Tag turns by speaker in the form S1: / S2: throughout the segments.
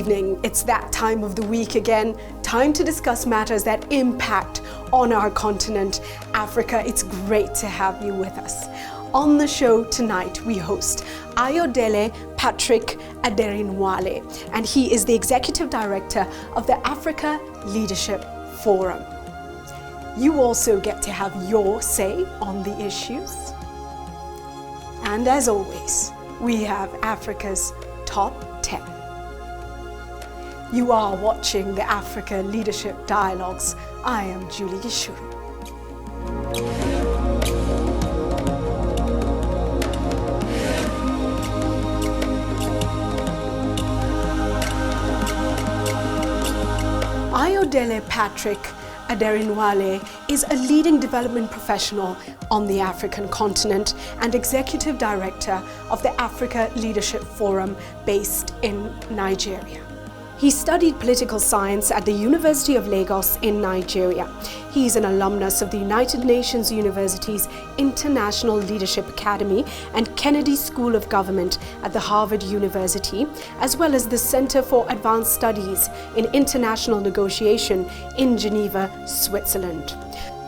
S1: evening. It's that time of the week again. Time to discuss matters that impact on our continent, Africa. It's great to have you with us. On the show tonight, we host Ayodele Patrick Aderinwale, and he is the Executive Director of the Africa Leadership Forum. You also get to have your say on the issues. And as always, we have Africa's Top 10. You are watching the Africa Leadership Dialogues. I am Julie Gishuru. Ayodele Patrick Aderinwale is a leading development professional on the African continent and Executive Director of the Africa Leadership Forum based in Nigeria. He studied political science at the University of Lagos in Nigeria. He is an alumnus of the United Nations University's International Leadership Academy and Kennedy School of Government at the Harvard University, as well as the Center for Advanced Studies in International Negotiation in Geneva, Switzerland.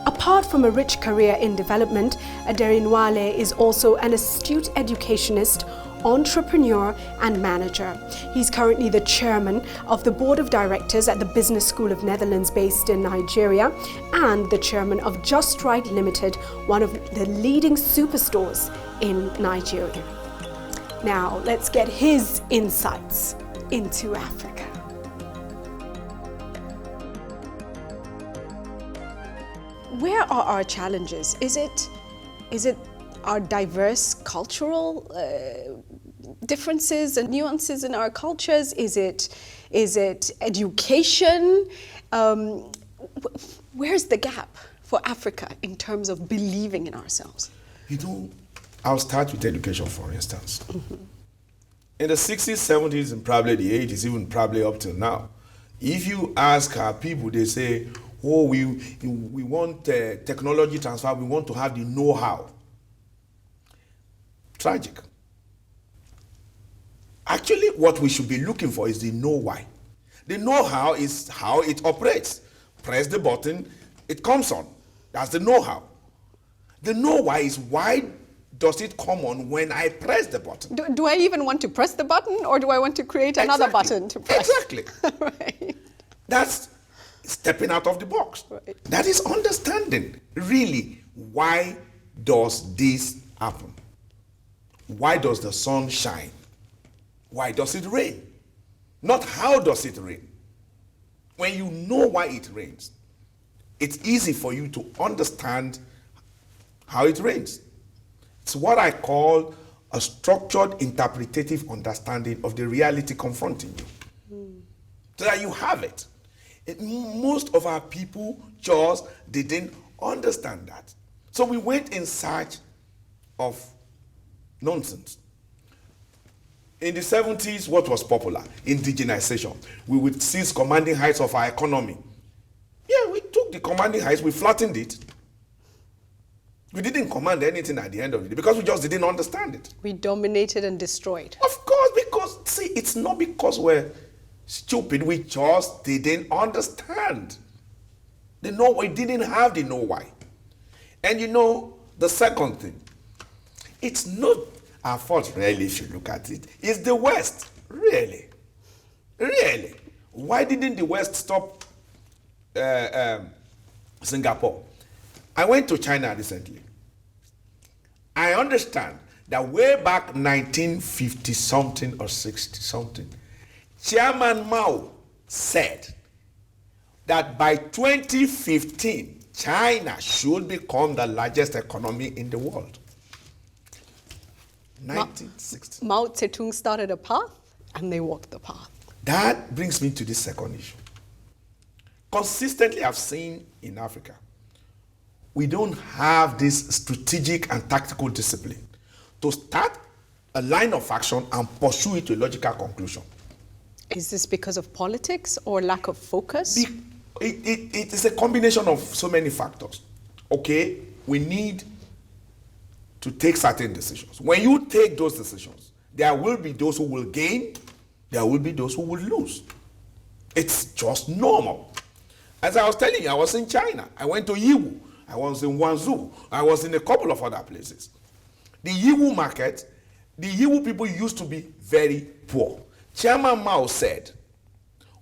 S1: Apart from a rich career in development, Aderinwale is also an astute educationist, entrepreneur and manager. He's currently the chairman of the board of directors at the Business School of Netherlands based in Nigeria and the chairman of Just Right Limited, one of the leading superstores in Nigeria. Now, let's get his insights into Africa. Where are our challenges? Is it our diverse cultural differences and nuances in our cultures? Is it education? Where's the gap for Africa in terms of believing in ourselves?
S2: I'll start with education, for instance.
S1: Mm-hmm.
S2: In the 60s, 70s, and probably the 80s, even probably up till now, if you ask our people, they say, oh, we want technology transfer, we want to have the know-how. Tragic. Actually, what we should be looking for is the know-why. The know-how is how it operates. Press the button, it comes on. That's the know-how. The know-why is why does it come on when I press the button?
S1: Do I even want to press the button, or do I want to create another button to press?
S2: Exactly.
S1: Right.
S2: That's stepping out of the box.
S1: Right.
S2: That is understanding, really, why does this happen? Why does the sun shine? Why does it rain? Not how does it rain. When you know why it rains, it's easy for you to understand how it rains. It's what I call a structured interpretative understanding of the reality confronting you. So that you have it. Most of our people just didn't understand that. So we went in search of nonsense. In the 70s, what was popular? Indigenization. We would seize commanding heights of our economy. Yeah, we took the commanding heights, we flattened it. We didn't command anything at the end of it because we just didn't understand it.
S1: We dominated and destroyed.
S2: Of course, because, see, it's not because we're stupid, we just didn't understand. We didn't have the know-why. And you know, the second thing, it's not our fault, really, if you look at it. It's the West, really. Really. Why didn't the West stop Singapore? I went to China recently. I understand that way back 1950-something or 60-something, Chairman Mao said that by 2015, China should become the largest economy in the world. 1960.
S1: Mao Zedong started a path, and they walked the path.
S2: That brings me to the second issue. Consistently, I've seen in Africa, we don't have this strategic and tactical discipline to start a line of action and pursue it to a logical conclusion.
S1: Is this because of politics or lack of focus?
S2: It is a combination of so many factors. Okay, we need to take certain decisions. When you take those decisions, there will be those who will gain there will be those who will lose. It's just normal. As I was telling you, I was in China. I went to Yiwu. I was in Guangzhou. I was in a couple of other places. The Yiwu market, the Yiwu people used to be very poor. Chairman Mao said,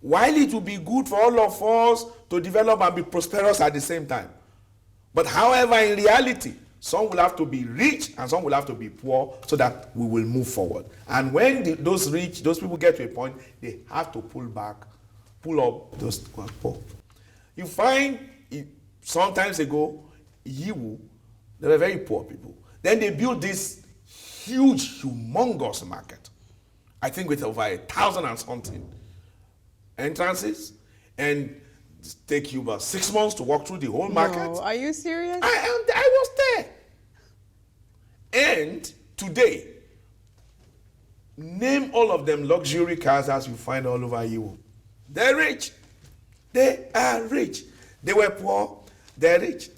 S2: while it will be good for all of us to develop and be prosperous at the same time, but however, in reality, some will have to be rich and some will have to be poor so that we will move forward. And when those people get to a point, they have to pull up those poor. You find sometimes ago, Yiwu, they were very poor people. Then they built this huge, humongous market. I think with over 1,000 and something entrances, and take you about 6 months to walk through the whole market.
S1: No, are you serious?
S2: I was there. And today, name all of them luxury cars as you find all over you. They're rich. They are rich. They were poor. They're rich.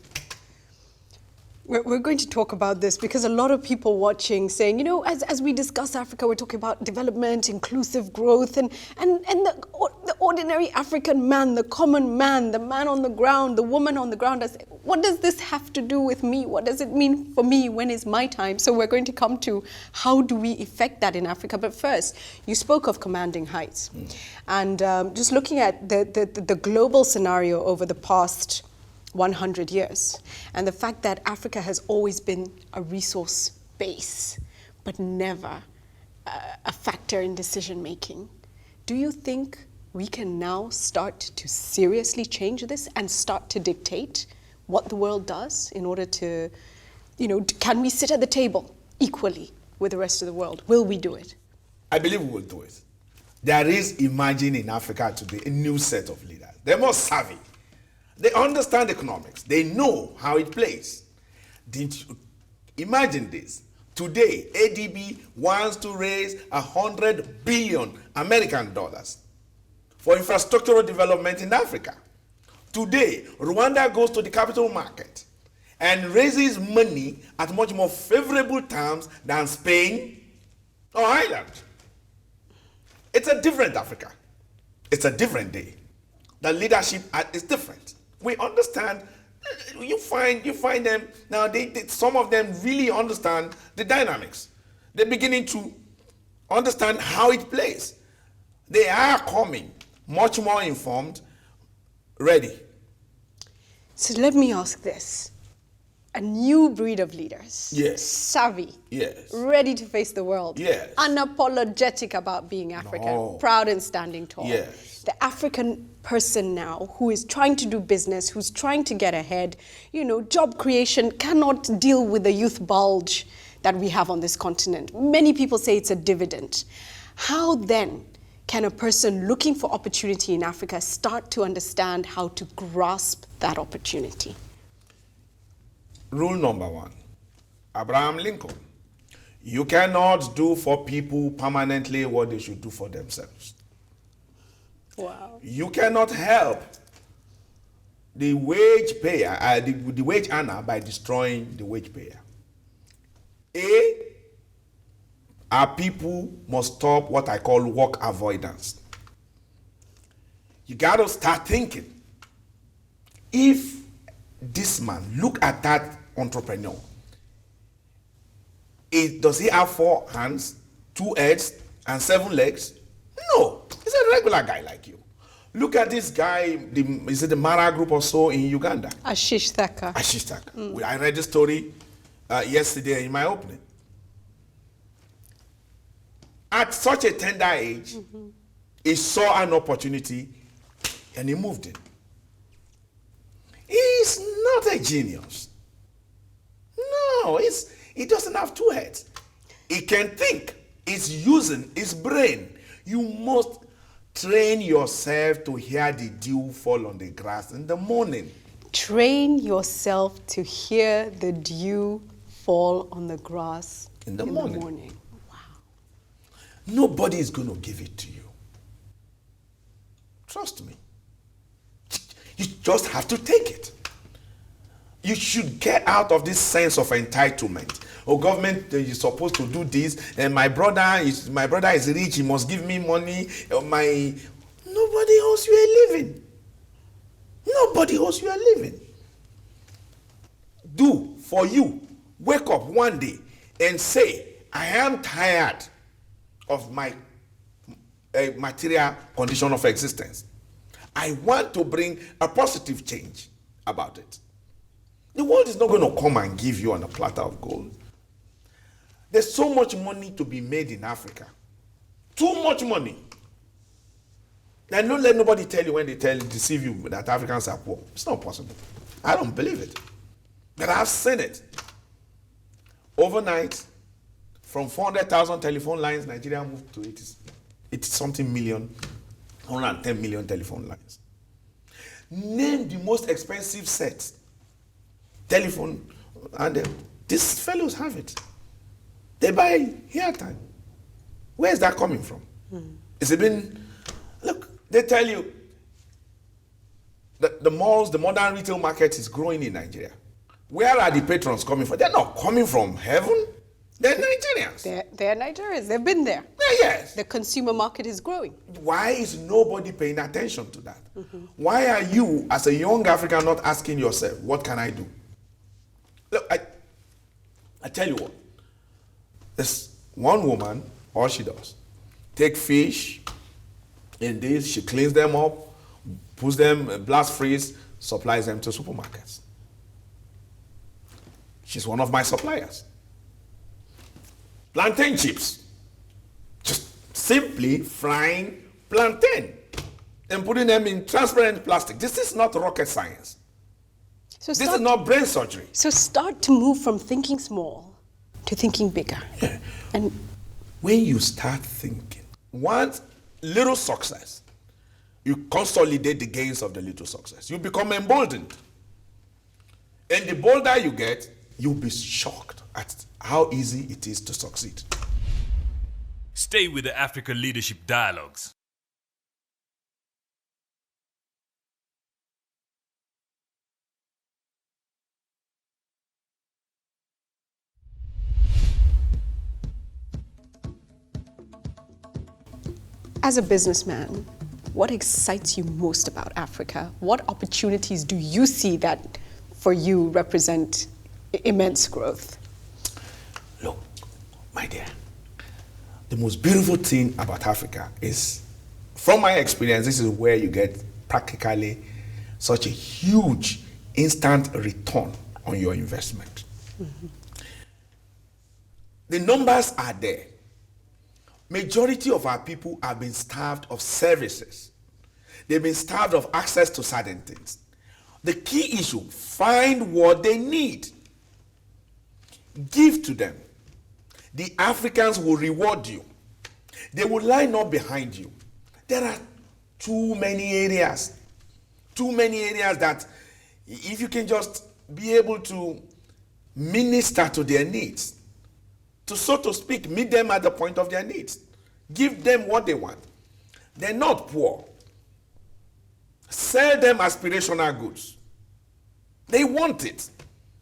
S1: We're going to talk about this because a lot of people watching saying, you know, as we discuss Africa, we're talking about development, inclusive growth, and the ordinary African man, the common man, the man on the ground, the woman on the ground. What does this have to do with me? What does it mean for me? When is my time? So we're going to come to how do we effect that in Africa. But first, you spoke of commanding heights. And just looking at the global scenario over the past 100 years, and the fact that Africa has always been a resource base, but never a factor in decision making. Do you think we can now start to seriously change this and start to dictate what the world does in order to, you know, can we sit at the table equally with the rest of the world? Will we do it?
S2: I believe we will do it. There is emerging in Africa today a new set of leaders. They're more savvy. They understand economics. They know how it plays. Imagine this. Today, ADB wants to raise 100 billion American dollars for infrastructural development in Africa. Today, Rwanda goes to the capital market and raises money at much more favorable terms than Spain or Ireland. It's a different Africa. It's a different day. The leadership is different. We understand. You find them now. Some of them really understand the dynamics. They're beginning to understand how it plays. They are coming much more informed, ready.
S1: So let me ask this: a new breed of leaders,
S2: yes,
S1: savvy,
S2: yes,
S1: ready to face the world,
S2: yes,
S1: unapologetic about being African,
S2: no,
S1: proud and standing tall.
S2: Yes.
S1: The African person now who is trying to do business, who's trying to get ahead, you know, job creation cannot deal with the youth bulge that we have on this continent. Many people say it's a dividend. How then can a person looking for opportunity in Africa start to understand how to grasp that opportunity?
S2: Rule number 1, Abraham Lincoln. You cannot do for people permanently what they should do for themselves.
S1: Wow.
S2: You cannot help the wage payer, the wage earner, by destroying the wage payer. Our people must stop what I call work avoidance. You got to start thinking, if this man, look at that entrepreneur, does he have 4 hands, 2 heads, and 7 legs? No, he's a regular guy like you. Look at this guy, is it the Mara group or so in Uganda?
S1: Ashish Thakkar.
S2: Ashish Thakkar. I read the story yesterday in my opening. At such a tender age, he saw an opportunity and he moved in. He's not a genius. No, he doesn't have 2 heads. He can think. He's using his brain. You must train yourself to hear the dew fall on the grass in the morning.
S1: Train yourself to hear the dew fall on the grass in the morning. Wow.
S2: Nobody is going to give it to you. Trust me. You just have to take it. You should get out of this sense of entitlement. Oh, government, you're supposed to do this, and my brother is rich, he must give me money. Nobody owes you a living. Nobody owes you a living. Do for you. Wake up one day and say, I am tired of my material condition of existence. I want to bring a positive change about it. The world is not going to come and give you on a platter of gold. There's so much money to be made in Africa. Too much money. And don't let nobody tell you when they deceive you that Africans are poor. It's not possible. I don't believe it. But I've seen it. Overnight, from 400,000 telephone lines, Nigeria moved to 80-something million, 110 million telephone lines. Name the most expensive set. Telephone, and these fellows have it. They buy airtime. Where is that coming from? Is it been, look, they tell you that the malls, the modern retail market is growing in Nigeria. Where are the patrons coming from? They're not coming from heaven. They're Nigerians.
S1: They're Nigerians. They've been there.
S2: Yes.
S1: The consumer market is growing.
S2: Why is nobody paying attention to that? Why are you, as a young African, not asking yourself, what can I do? Look, I tell you what. There's one woman, all she does, take fish in this, she cleans them up, puts them, blast freeze, supplies them to supermarkets. She's one of my suppliers. Plantain chips. Just simply frying plantain and putting them in transparent plastic. This is not rocket science. This is not brain surgery.
S1: So start to move from thinking small to thinking bigger.
S2: Yeah.
S1: And
S2: when you start thinking, one little success, you consolidate the gains of the little success. You become emboldened. And the bolder you get, you'll be shocked at how easy it is to succeed.
S3: Stay with the Africa Leadership Dialogues.
S1: as a businessman, what excites you most about Africa? What opportunities do you see that for you represent immense growth?
S2: Look, my dear, the most beautiful thing about Africa is, from my experience, this is where you get practically such a huge instant return on your investment. Mm-hmm. The numbers are there. Majority of our people have been starved of services. They've been starved of access to certain things. The key issue, find what they need. Give to them. The Africans will reward you. They will line up behind you. There are too many areas that if you can just be able to minister to their needs, to, so to speak, meet them at the point of their needs, give them what they want. They're not poor. Sell them aspirational goods. They want it.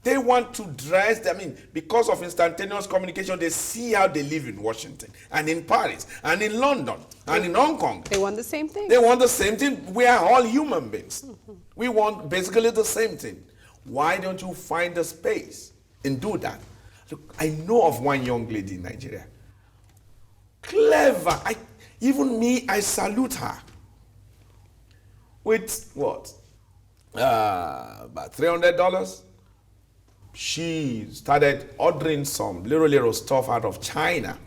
S2: They want to dress, because of instantaneous communication, they see how they live in Washington, and in Paris, and in London, and in Hong Kong.
S1: They want the same thing.
S2: They want the same thing. We are all human beings. Mm-hmm. We want basically the same thing. Why don't you find the space and do that? Look, I know of one young lady in Nigeria. Clever. I salute her. With what? About $300. She started ordering some little stuff out of China,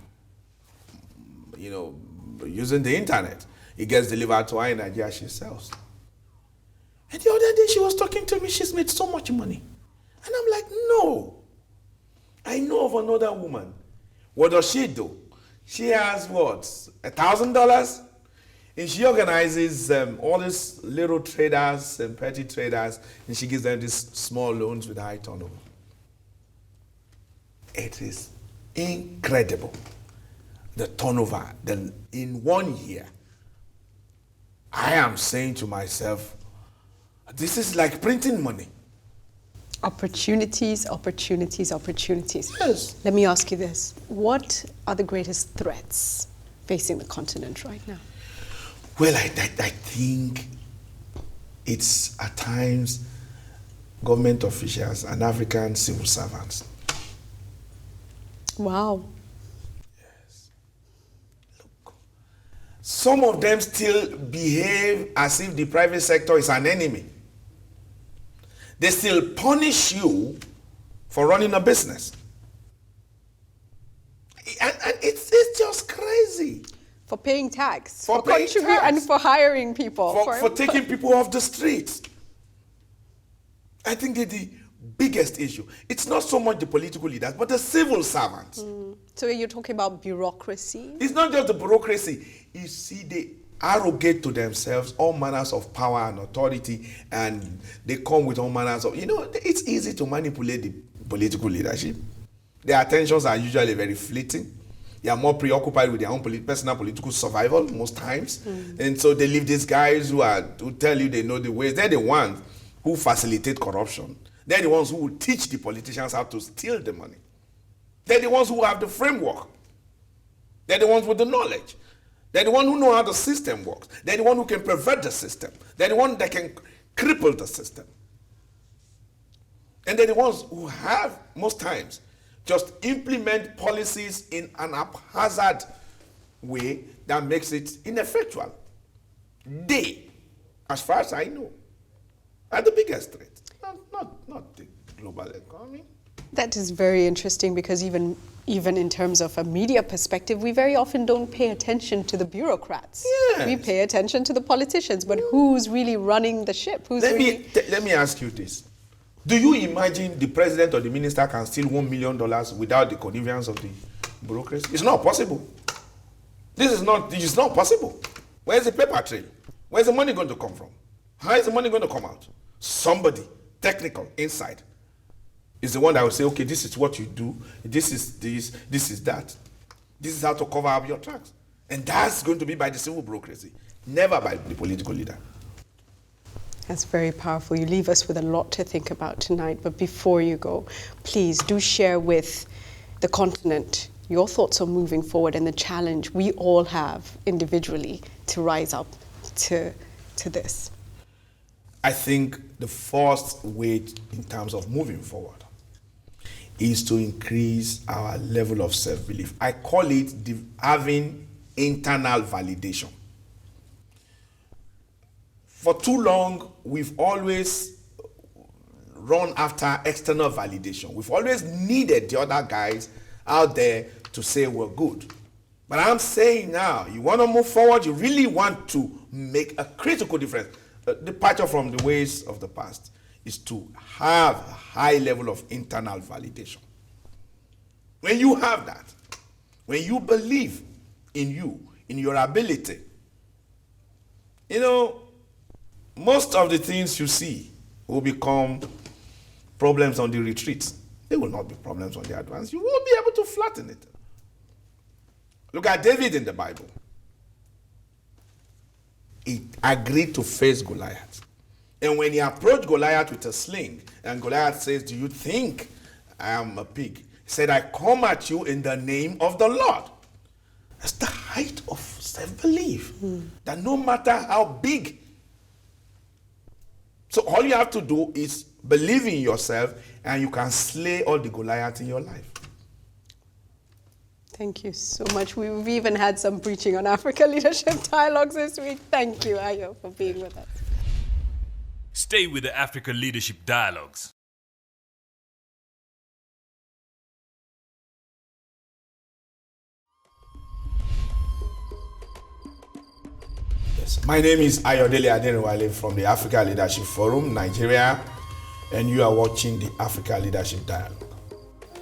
S2: using the internet. It gets delivered to her in Nigeria, she sells. And the other day she was talking to me, she's made so much money. And I'm like, no. I know of another woman. What does she do? She has what? $1,000? And she organizes all these little traders and petty traders, and she gives them these small loans with high turnover. It is incredible, the turnover. Then in 1 year, I am saying to myself, this is like printing money.
S1: Opportunities, opportunities, opportunities.
S2: Yes.
S1: Let me ask you this. What are the greatest threats facing the continent right now?
S2: Well, I think it's at times government officials and African civil servants.
S1: Wow.
S2: Look, some of them still behave as if the private sector is an enemy. They still punish you for running a business. And it's just crazy.
S1: For paying tax,
S2: For paying tax.
S1: and for hiring people.
S2: For taking people off the streets. I think they're the biggest issue. It's not so much the political leaders, but the civil servants.
S1: So you're talking about bureaucracy?
S2: It's not just the bureaucracy. You see, they arrogate to themselves all manners of power and authority, and they come with all manners of, it's easy to manipulate the political leadership. Their attentions are usually very fleeting. They are more preoccupied with their own personal political survival most times. And so they leave these guys who tell you they know the ways. They're the ones who facilitate corruption. They're the ones who will teach the politicians how to steal the money. They're the ones who have the framework. They're the ones with the knowledge. They're the ones who know how the system works. They're the ones who can pervert the system. They're the ones that can cripple the system. And they're the ones who have, most times, just implement policies in an haphazard way that makes it ineffectual. They, as far as I know, are the biggest threat, not the global economy.
S1: That is very interesting, because even in terms of a media perspective, we very often don't pay attention to the bureaucrats.
S2: Yes.
S1: We pay attention to the politicians, but who's really running the ship?
S2: Let me ask you this. Do you imagine the president or the minister can steal $1 million without the connivance of the bureaucracy? It's not possible. This is not possible. Where's the paper trail? Where's the money going to come from? How is the money going to come out? Somebody technical inside is the one that will say, okay, this is what you do, this is that. This is how to cover up your tracks. And that's going to be by the civil bureaucracy, never by the political leader.
S1: That's very powerful. You leave us with a lot to think about tonight. But before you go, please do share with the continent your thoughts on moving forward and the challenge we all have individually to rise up to this.
S2: I think the first way in terms of moving forward is to increase our level of self-belief. I call it having internal validation. For too long, we've always run after external validation. We've always needed the other guys out there to say we're good. But I'm saying now, you want to move forward, you really want to make a critical difference. Departure from the ways of the past is to have a high level of internal validation. When you have that, when you believe in you, in your ability, most of the things you see will become problems on the retreat. They will not be problems on the advance. You will be able to flatten it. Look at David in the Bible. He agreed to face Goliath. And when he approached Goliath with a sling, and Goliath says, do you think I am a pig? He said, I come at you in the name of the Lord. That's the height of self-belief. That no matter how big. So all you have to do is believe in yourself, and you can slay all the Goliaths in your life.
S1: Thank you so much. We've even had some preaching on Africa Leadership Dialogues this week. Thank you, Ayo, for being with us.
S3: Stay with the Africa Leadership Dialogues.
S2: Yes. My name is Ayodele Aderinwale from the Africa Leadership Forum, Nigeria, and you are watching the Africa Leadership Dialogue.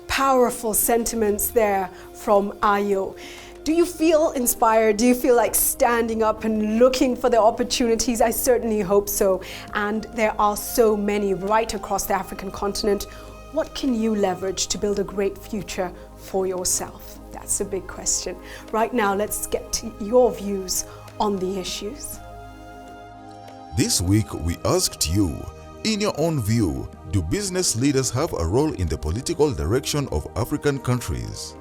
S1: Powerful sentiments there from Ayo. Do you feel inspired? Do you feel like standing up and looking for the opportunities? I certainly hope so. And there are so many right across the African continent. What can you leverage to build a great future for yourself? That's a big question. Right now, let's get to your views on the issues.
S4: This week we asked you, In your own view, do business leaders have a role in the political direction of African countries?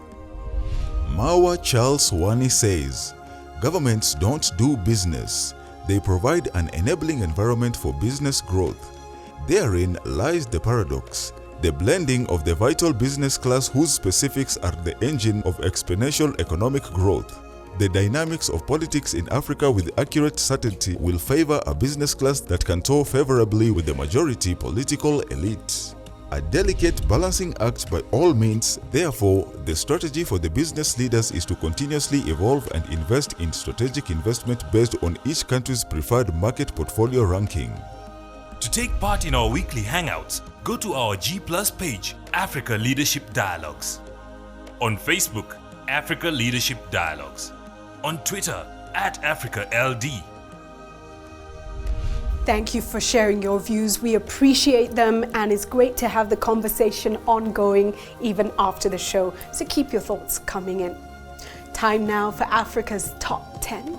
S4: Mawa Charles Wani says, governments don't do business. They provide an enabling environment for business growth. Therein lies the paradox, the blending of the vital business class whose specifics are the engine of exponential economic growth. The dynamics of politics in Africa with accurate certainty will favor a business class that can tour favorably with the majority political elite. A delicate balancing act by all means, therefore, the strategy for the business leaders is to continuously evolve and invest in strategic investment based on each country's preferred market portfolio ranking.
S3: To take part in our weekly hangouts, go to our G+ page, Africa Leadership Dialogues. On Facebook, Africa Leadership Dialogues. On Twitter, @AfricaLD.
S1: Thank you for sharing your views. We appreciate them, and it's great to have the conversation ongoing even after the show. So keep your thoughts coming in. Time now for Africa's Top 10.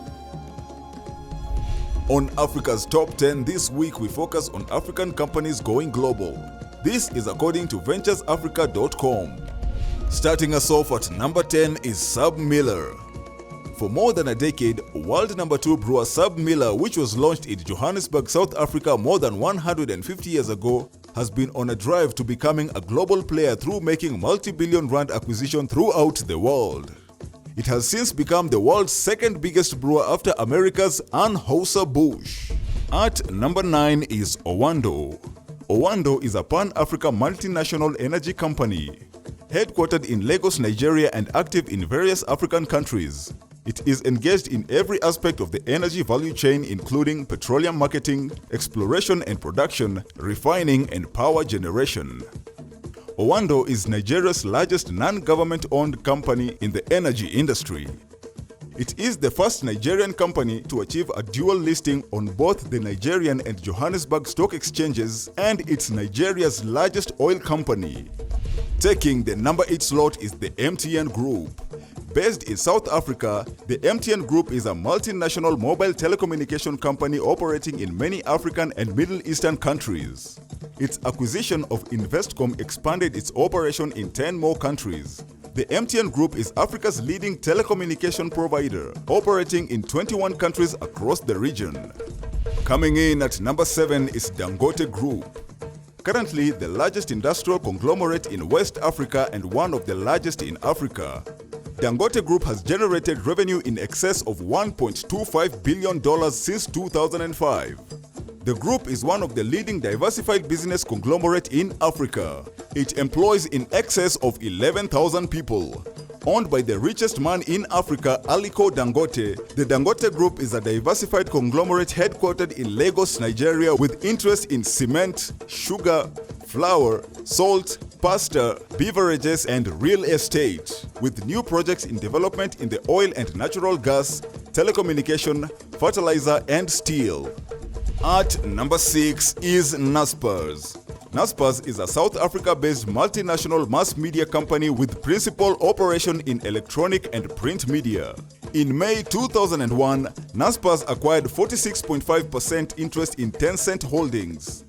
S4: On Africa's Top 10 this week, we focus on African companies going global. This is according to venturesafrica.com. Starting us off at number 10 is Sub Miller. For more than a decade, world number 2 brewer Sub Miller, which was launched in Johannesburg, South Africa more than 150 years ago, has been on a drive to becoming a global player through making multi-billion rand acquisition throughout the world. It has since become the world's second biggest brewer after America's Anheuser-Busch. At number 9 is Owando. Owando is a Pan-Africa multinational energy company, headquartered in Lagos, Nigeria, and active in various African countries. It is engaged in every aspect of the energy value chain, including petroleum marketing, exploration and production, refining, and power generation. Owando is Nigeria's largest non-government-owned company in the energy industry. It is the first Nigerian company to achieve a dual listing on both the Nigerian and Johannesburg stock exchanges, and it's Nigeria's largest oil company. Taking the number 8 slot is the MTN Group. Based in South Africa, the MTN Group is a multinational mobile telecommunication company operating in many African and Middle Eastern countries. Its acquisition of Investcom expanded its operation in 10 more countries. The MTN Group is Africa's leading telecommunication provider, operating in 21 countries across the region. Coming in at number 7 is Dangote Group. Currently the largest industrial conglomerate in West Africa and one of the largest in Africa. Dangote Group has generated revenue in excess of $1.25 billion since 2005. The group is one of the leading diversified business conglomerates in Africa. It employs in excess of 11,000 people. Owned by the richest man in Africa, Aliko Dangote, the Dangote Group is a diversified conglomerate headquartered in Lagos, Nigeria, with interest in cement, sugar, flour, salt, pasta, beverages, and real estate, with new projects in development in the oil and natural gas, telecommunication, fertilizer, and steel. At number 6 is Naspers. Naspers is a South Africa-based multinational mass media company with principal operation in electronic and print media. In May 2001, Naspers acquired 46.5% interest in Tencent Holdings,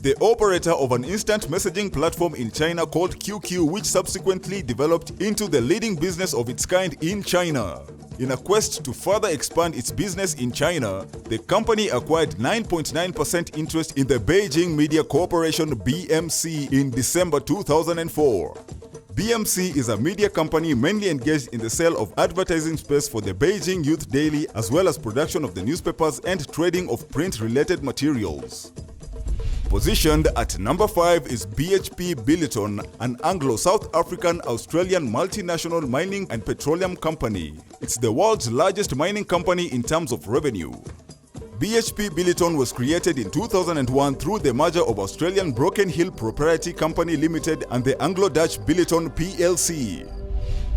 S4: the operator of an instant messaging platform in China called QQ, which subsequently developed into the leading business of its kind in China. In a quest to further expand its business in China, the company acquired 9.9% interest in the Beijing Media Corporation (BMC) in December 2004. BMC is a media company mainly engaged in the sale of advertising space for the Beijing Youth Daily, as well as production of the newspapers and trading of print-related materials. Positioned at number 5 is BHP Billiton, an Anglo-South African-Australian multinational mining and petroleum company. It's the world's largest mining company in terms of revenue. BHP Billiton was created in 2001 through the merger of Australian Broken Hill Proprietary Company Limited and the Anglo-Dutch Billiton PLC.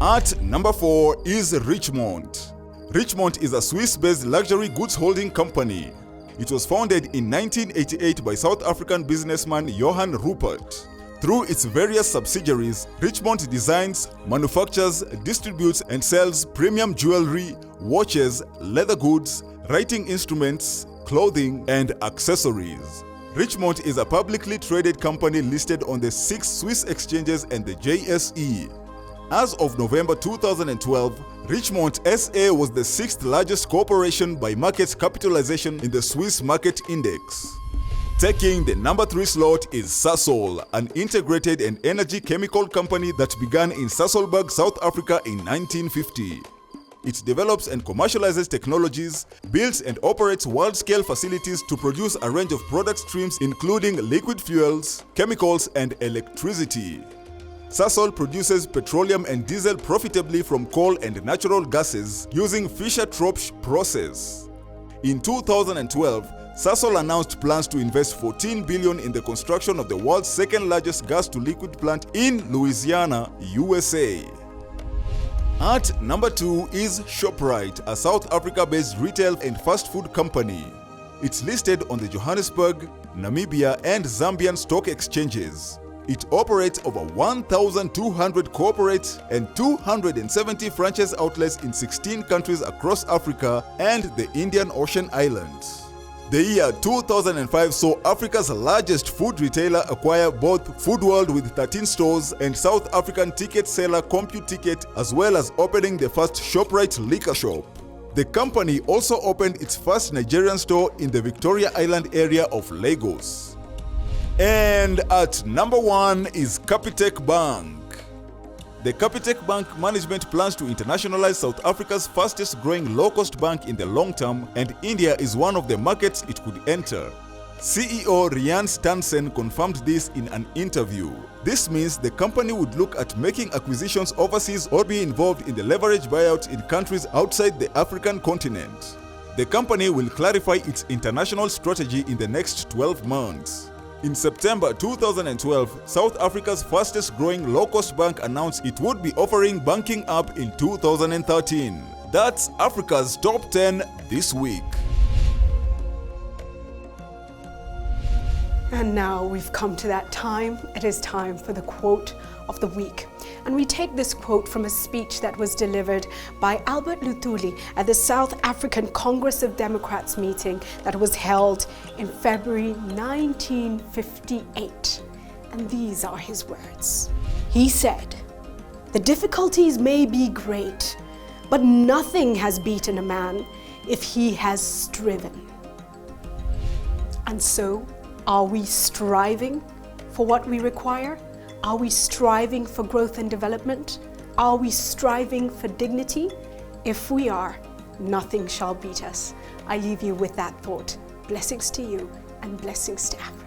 S4: At number 4 is Richemont. Richemont is a Swiss-based luxury goods holding company. It was founded in 1988 by South African businessman Johann Rupert. Through its various subsidiaries, Richemont designs, manufactures, distributes and sells premium jewelry, watches, leather goods, writing instruments, clothing and accessories. Richemont is a publicly traded company listed on the 6 Swiss exchanges and the JSE. As of November 2012, Richemont SA was the 6th largest corporation by market capitalization in the Swiss Market Index. Taking the number 3 slot is Sasol, an integrated and energy chemical company that began in Sasolburg, South Africa in 1950. It develops and commercializes technologies, builds and operates world-scale facilities to produce a range of product streams including liquid fuels, chemicals, and electricity. Sasol produces petroleum and diesel profitably from coal and natural gases using Fischer-Tropsch process. In 2012, Sasol announced plans to invest $14 billion in the construction of the world's second-largest gas-to-liquid plant in Louisiana, USA. At number 2 is Shoprite, a South Africa-based retail and fast food company. It's listed on the Johannesburg, Namibia, and Zambian stock exchanges. It operates over 1,200 corporate and 270 franchise outlets in 16 countries across Africa and the Indian Ocean Islands. The year 2005 saw Africa's largest food retailer acquire both Food World with 13 stores and South African ticket seller CompuTicket, as well as opening the first Shoprite liquor shop. The company also opened its first Nigerian store in the Victoria Island area of Lagos. And at number 1 is Capitec Bank. The Capitec Bank management plans to internationalize South Africa's fastest growing low-cost bank in the long term, and India is one of the markets it could enter. CEO Rian Stansen confirmed this in an interview. This means the company would look at making acquisitions overseas or be involved in the leverage buyout in countries outside the African continent. The company will clarify its international strategy in the next 12 months. In September 2012, South Africa's fastest growing low-cost bank announced it would be offering banking app in 2013. That's Africa's Top 10 this week.
S1: And now we've come to that time. It is time for the quote of the week. And we take this quote from a speech that was delivered by Albert Luthuli at the South African Congress of Democrats meeting that was held in February 1958. And these are his words. He said, "The difficulties may be great, but nothing has beaten a man if he has striven." And so, are we striving for what we require? Are we striving for growth and development? Are we striving for dignity? If we are, nothing shall beat us. I leave you with that thought. Blessings to you and blessings to Africa.